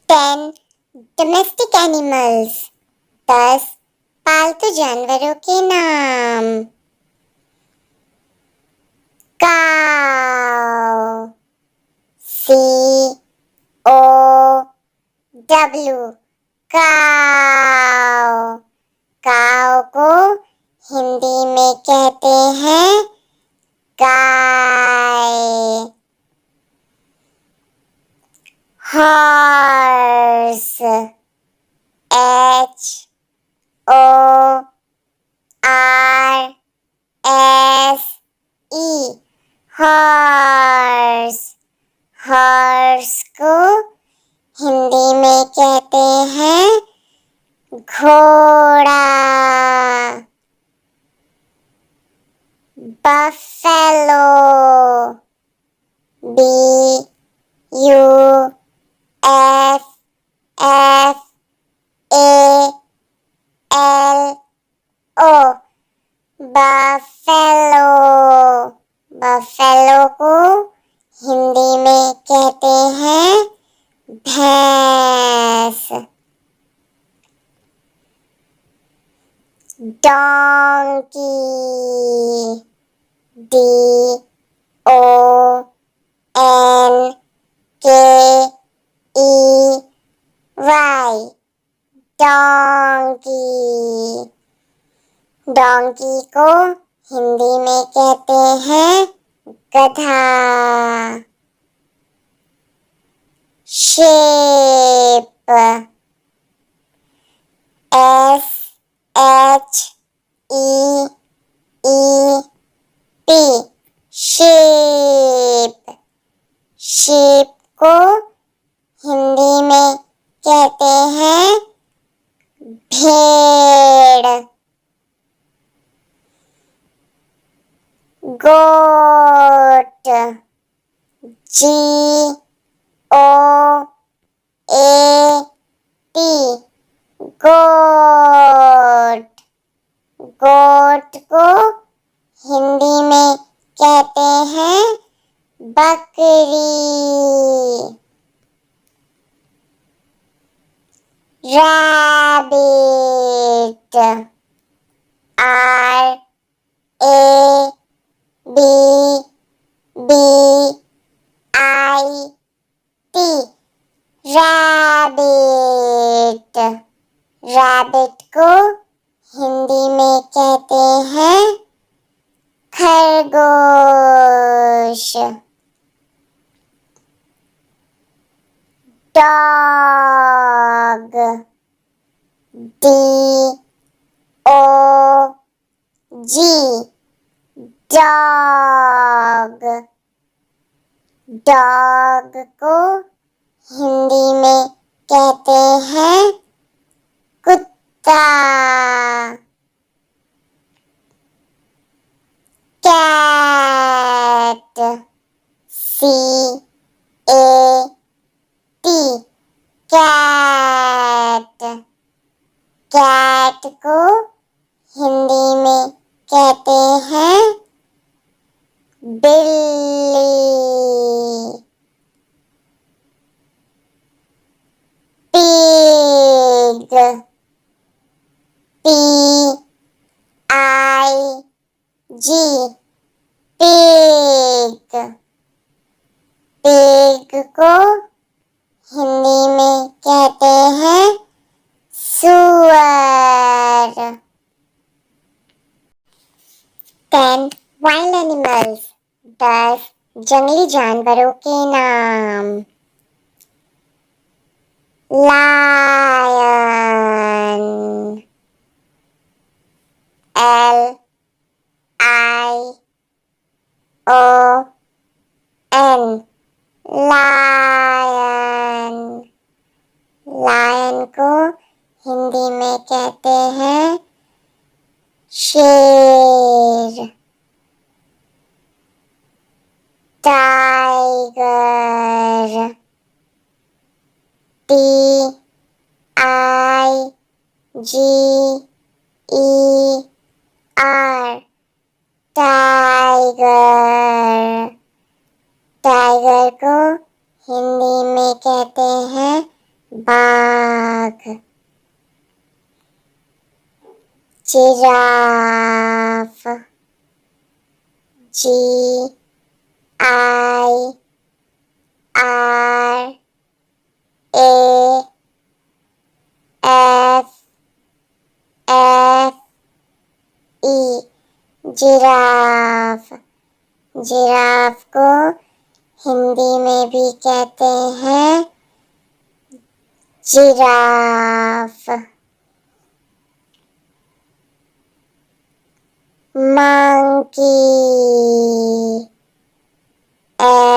10 domestic animals 10 पालतू जानवरों के नाम। काऊ COW काऊ। काऊ को हिंदी में कहते हैं गाय। Horse HORSE horse. हॉर्स को हिंदी में कहते हैं घोड़ा। Buffalo BUFFALO buffalo. बफेलो को हिंदी में कहते हैं भैंस। Donkey DONKEY donkey. डोंकी को हिंदी में कहते हैं गधा। Shape SHEEP sheep। sheep को हिंदी में कहते हैं भेड़। गोट GOAT गोट। गोट को हिंदी में कहते हैं बकरी। Rabbit RABBIT rabbit. रैबिट को हिंदी में कहते हैं खरगोश। Dog DOG dog. डॉग को हिंदी में कहते हैं कुत्ता। Cat CAT cat. कैट को हिंदी में कहते हैं बिल्ली। Pig PIG pig. पिग को हिंदी में कहते हैं सुअर। 10 वाइल्ड एनिमल्स 10 जंगली जानवरों के नाम। Lion LION lion. लायन को हिंदी में कहते हैं शेर। Tiger TIGER tiger. टाइगर को हिंदी में कहते हैं बाघ, जिराफ, GIRAFFE, जिराफ। जिराफ को हिंदी में भी कहते हैं giraffe. Monkey, MONKEY,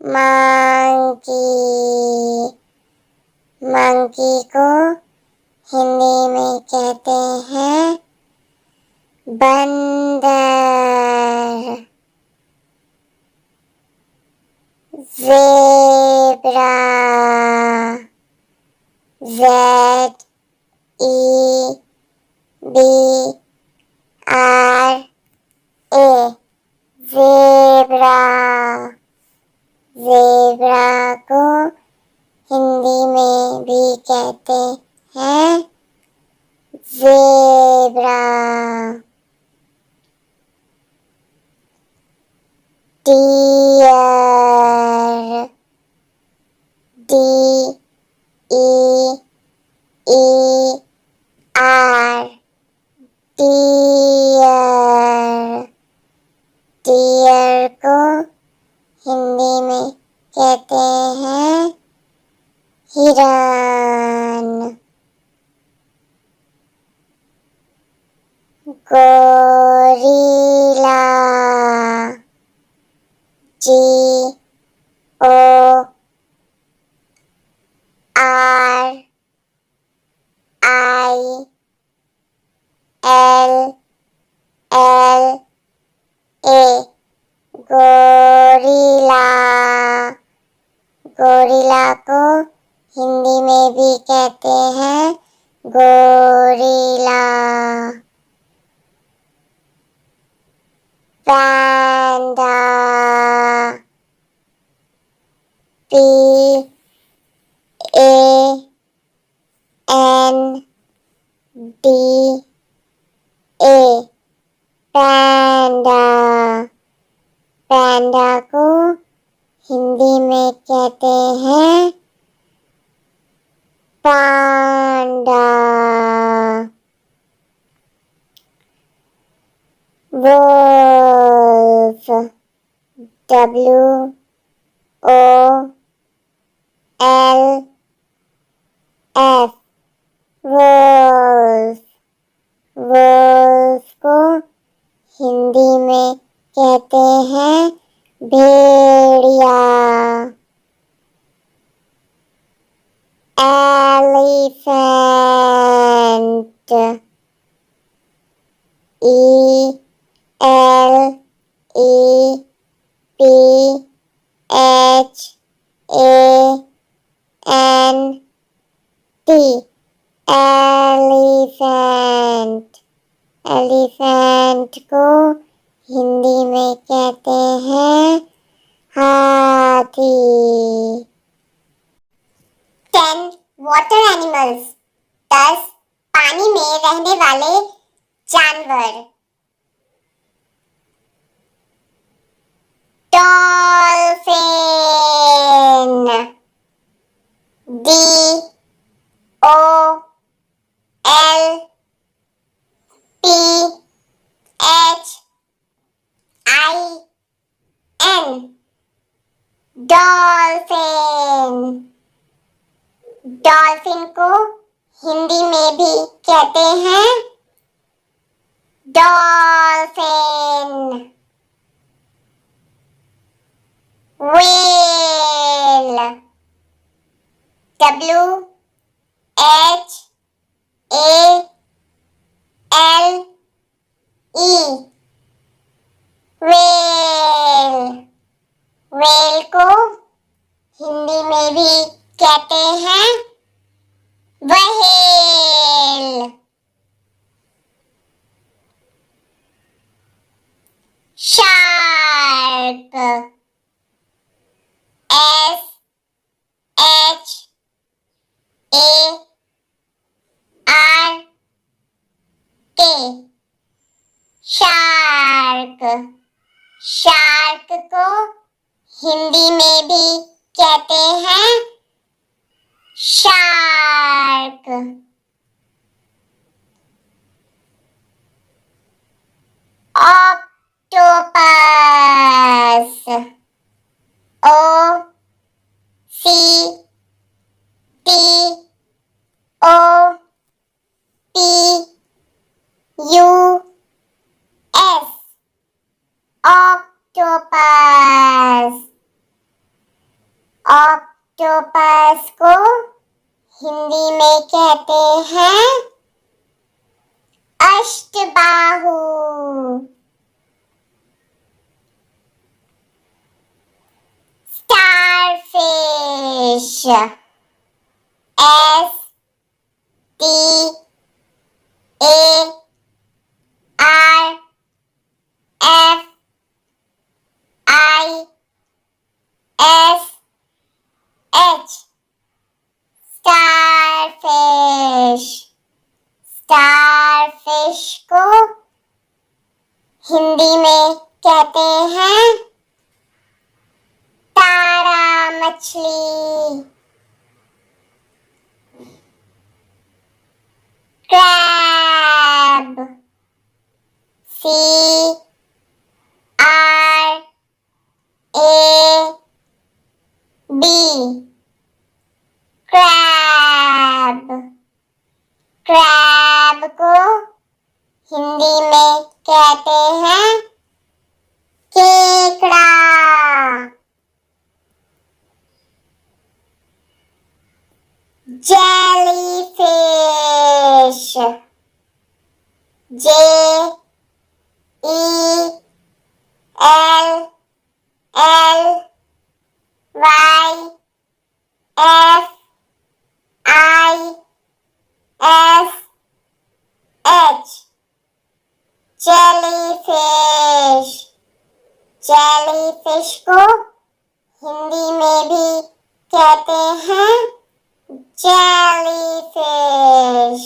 monkey. Monkey को हिंदी में कहते हैं बंदर। Zebra, ZEBRA, zebra. ज़ेब्रा को हिंदी में भी कहते हैं zebra. Deer, DEER, deer. Deer को हिंदी में कहते हैं हिरन। Gorilla, GORILLA, gorilla. गोरिल्ला को हिंदी में भी कहते हैं गोरिल्ला। पैंडा, PANDA, पैंडा। पैंडा को हिंदी में कहते हैं panda. Wolf, WOLF, wolf. Wolf को हिंदी में कहते हैं भेड़िया। Elephant, ELEPHANT, elephant. एलिफेंट को हिंदी में कहते हैं हाथी। 10 वाटर एनिमल्स, 10 पानी में रहने वाले जानवर। Dolphin, DOLPHIN, dolphin. डॉल्फिन को हिंदी में भी कहते हैं dolphin. Whale, WHALE, whale. Whale को हिंदी में भी कहते हैं व्हेल। शार्क। शार्क को हिंदी में भी कहते हैं shark. Octopus. O C T O P U S. Octopus. Octopus को हिंदी में कहते हैं अष्टबाहु। Starfish. S T A R F I S H. Starfish. Starfish को हिंदी में कहते हैं तारा मछली। Crab. C R A B. Crab. Crab को हिंदी में कहते हैं केकड़ा। Jellyfish. J E L L Y F I S H. Jellyfish. Jellyfish को हिंदी में भी कहते हैं jellyfish.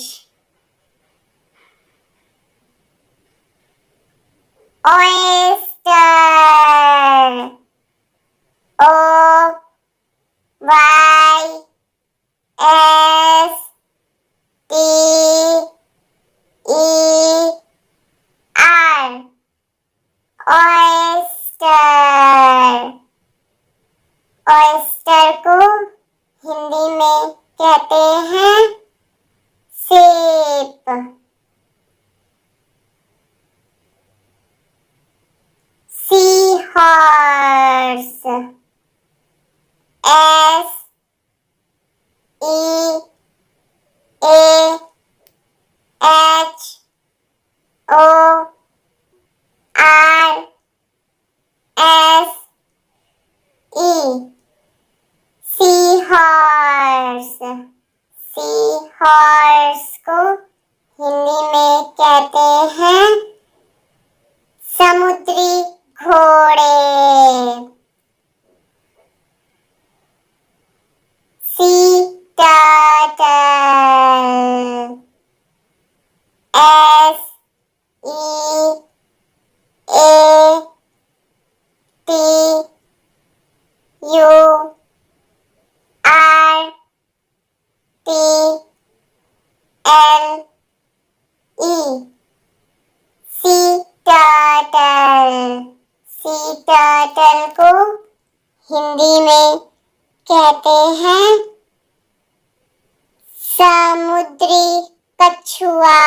Oyster. O Y S T E R. Oyster. Oyster को हिंदी में कहते हैं सीप। Sea horse. S E A H O R S E. Sea horse. Sea horse को हिंदी में कहते हैं समुद्री घोड़े। Sea turtle. S E A T U R T L E. Sea turtle. Sea turtle को हिंदी में कहते हैं समुद्री कछुआ।